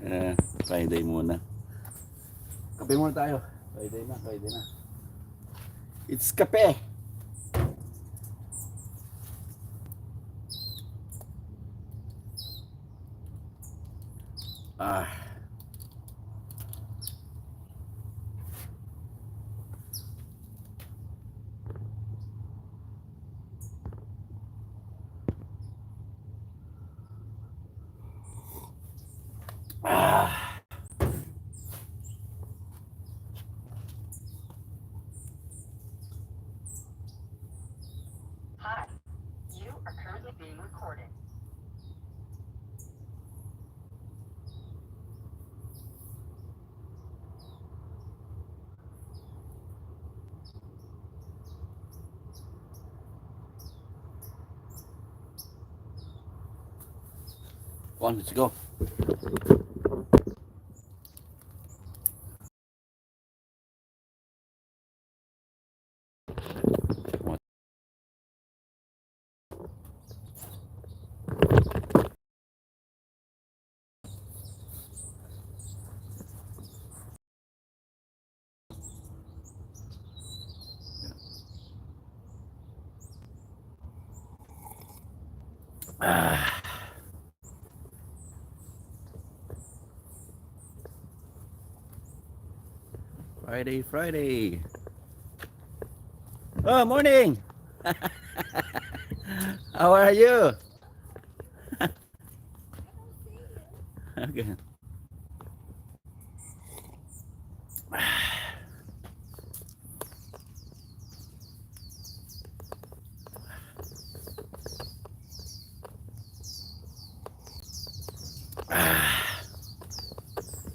Friday muna. Kape muna tayo. Friday na. It's kape. Ah. Hi, you are currently being recorded. One, let's go. Friday. Oh, morning. How are you? Okay.